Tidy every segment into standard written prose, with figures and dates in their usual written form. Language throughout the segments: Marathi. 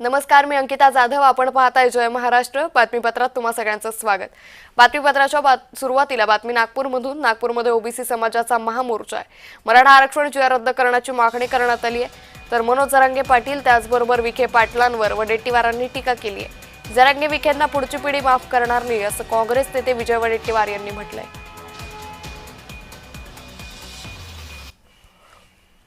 नमस्कार, मी अंकिता जाधव. आपण पाहताय जय महाराष्ट्र बातमीपत्रात तुम्हा सगळ्यांचं स्वागत. बातमीपत्राच्या सुरुवातीला बातमी नागपूरमधून. नागपूरमध्ये ओबीसी समाजाचा महामोर्चा आहे. मराठा आरक्षण जी रद्द करण्याची मागणी करण्यात आली आहे. तर मनोज जरांगे पाटील त्याचबरोबर विखे पाटलांवर वडेट्टीवारांनी टीका केली आहे. जरांगे विखेंना पुढची पिढी माफ करणार नाही असं काँग्रेस नेते विजय वडेट्टीवार यांनी म्हटलंय.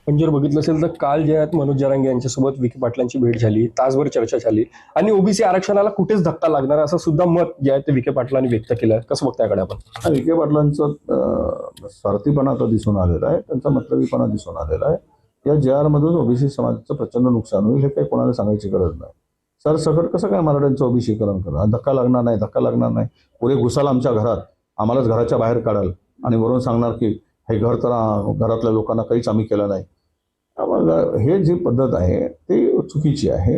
पण जर बघितलं असेल तर काल जे आहेत मनोज जरांगे यांच्यासोबत विखे पाटलांची भेट झाली, तासभर चर्चा झाली आणि ओबीसी आरक्षणाला कुठेच धक्का लागणार असं सुद्धा मत जे आहे ते विखे पाटलांनी व्यक्त केलं. कसं बघताय याकडे आपण? विखे पाटलांचं स्वार्थीपणा आता दिसून आलेला आहे, त्यांचा मतलबीपणा दिसून आलेला आहे. या JR मधून ओबीसी समाजाचं प्रचंड नुकसान होईल हे काही कोणाला सांगायची गरज नाही. सरसकट कसं काय मराठ्यांचं ओबीसीकरण करा, धक्का लागणार नाही, धक्का लागणार नाही. पुरे घुसाल आमच्या घरात, आम्हालाच घराच्या बाहेर काढाल आणि वरून सांगणार की हे घर तर घरातल्या लोकांना काहीच आम्ही केलं नाही. हे जी पद्धत आहे ती चुकीची आहे.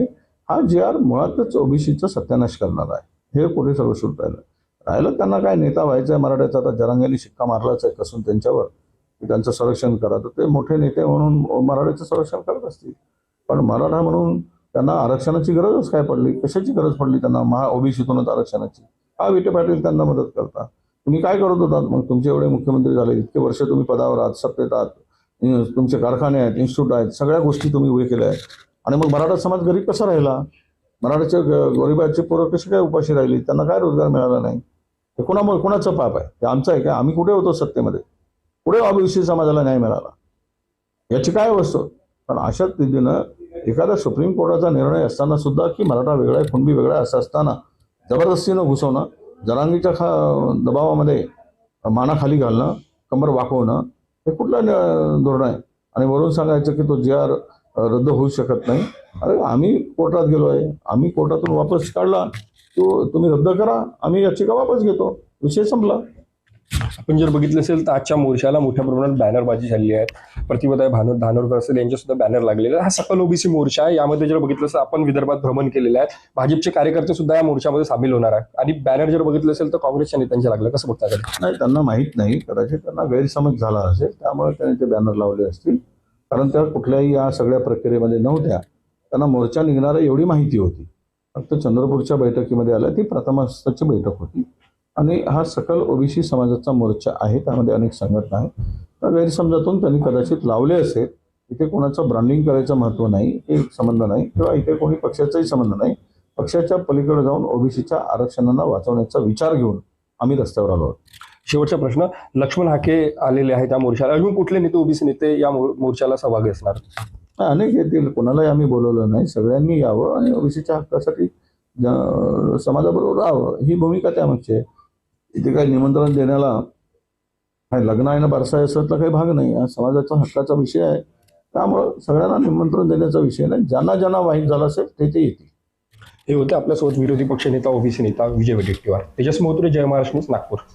हा JR मुळातच ओबीसीचं सत्यानाश करणार आहे. हे कुठे सर्वश्रुत राहिलं त्यांना काय नेता व्हायचं आहे मराठ्याचा. आता जरांगेंनी शिक्का मारलाच आहे कसून त्यांच्यावर की त्यांचं संरक्षण करा, तर ते मोठे नेते म्हणून मराठ्याचं संरक्षण करत असतील. पण मराठा म्हणून त्यांना आरक्षणाची गरजच काय पडली, कशाची गरज पडली त्यांना ओबीसीतूनच आरक्षणाची? हा विखे पाटील त्यांना मदत करता. तुम्ही काय करत होतात मग? तुमचे एवढे मुख्यमंत्री झाले, इतके वर्ष तुम्ही पदावर आहात, सत्तेत आहात, तुमचे कारखाने आहेत, इन्स्टिट्यूट आहेत, सगळ्या गोष्टी तुम्ही उभे केल्या आहेत. आणि मग मराठा समाज गरीब कसा राहिला? मराठाच्या गरिबाचे पोरं कशी काय उपाशी राहिली? त्यांना काय रोजगार मिळाला नाही? हे कोणामुळे? कोणाचं पाप आहे? ते आमचं आहे काय? आम्ही कुठे होतो सत्तेमध्ये? पुढे ओबीसी समाजाला न्याय मिळाला याची काय अवस्था? पण अशा स्थितीनं एखादा सुप्रीम कोर्टाचा निर्णय असताना सुद्धा की मराठा वेगळा आहे, कुणबी वेगळा असं असताना जबरदस्तीनं घुसवणं, जरांगीच्या दबावामध्ये मानाखाली घालणं, कंबर वाकवणं, हे कुठलं धोरण आहे? आणि वरून सांगायचं की तो JR रद्द होऊ शकत नाही. अरे आम्ही कोर्टात गेलो आहे, आम्ही कोर्टातून वापस काढला, तो तुम्ही रद्द करा, आम्ही याचिका वापस घेतो, विषय संपला. आपण जर बघितलं असेल तर आजच्या मोर्चाला मोठ्या प्रमाणात बॅनरबाजी झाली आहे. प्रतिभाताई धानोरकर असेल यांचे सुद्धा बॅनर लागलेले आहे. हा सकल ओबीसी मोर्चा आहे. यामध्ये जर बघितलं असेल आपण विदर्भात भ्रमण केलेलं आहे. भाजपचे कार्यकर्ते सुद्धा या मोर्चामध्ये सामील होणार आहे. आणि बॅनर जर बघितलं असेल तर काँग्रेसच्या नेत्यांचे लागलं. कसं बघता? नाही, त्यांना माहीत नाही, कदाचित त्यांना गैरसमज झाला असेल, त्यामुळे त्यांनी ते बॅनर लावले असतील. कारण त्या कुठल्याही या सगळ्या प्रक्रियेमध्ये नव्हत्या. त्यांना मोर्चा निघणारा एवढी माहिती होती. फक्त चंद्रपूरच्या बैठकीमध्ये आल्या, ती प्रथमास्थाची बैठक होती आणि हा सकल ओबीसी समाजाचा मोर्चा आहे, त्यामध्ये अनेक संघटना आहेत. त्या गैरसमजातून त्यांनी कदाचित लावले असेल. इथे कोणाचं ब्रँडिंग करायचं महत्त्व नाही, हे संबंध नाही, किंवा इथे कोणी पक्षाचाही संबंध नाही. पक्षाच्या पलीकडे जाऊन ओबीसीच्या आरक्षणांना वाचवण्याचा विचार घेऊन आम्ही रस्त्यावर आलो आहोत. शेवटचा प्रश्न, लक्ष्मण हाके आलेले आहेत त्या मोर्चाला. अजून कुठले नेते ओबीसी नेते या मोर्चाला सहभागी असणार? अनेक येतील, कोणालाही आम्ही बोलवलं नाही. सगळ्यांनी यावं आणि ओबीसीच्या हक्कासाठी समाजाबरोबर राहावं, ही भूमिका त्यामागची आहे. इथे काही निमंत्रण देण्याला काही लग्न आहे ना बारसा याच्यातला काही भाग नाही. हा समाजाचा हक्काचा विषय आहे, त्यामुळं सगळ्यांना निमंत्रण देण्याचा विषय नाही. ज्यांना ज्यांना वाईट झालं असेल ते येतील. हे होते आपल्यासोबत विरोधी पक्ष नेता ओबीसी नेता विजय वडेट्टीवार. तेजस मोहत्रे, जय महाराष्ट्र न्यूज, नागपूर.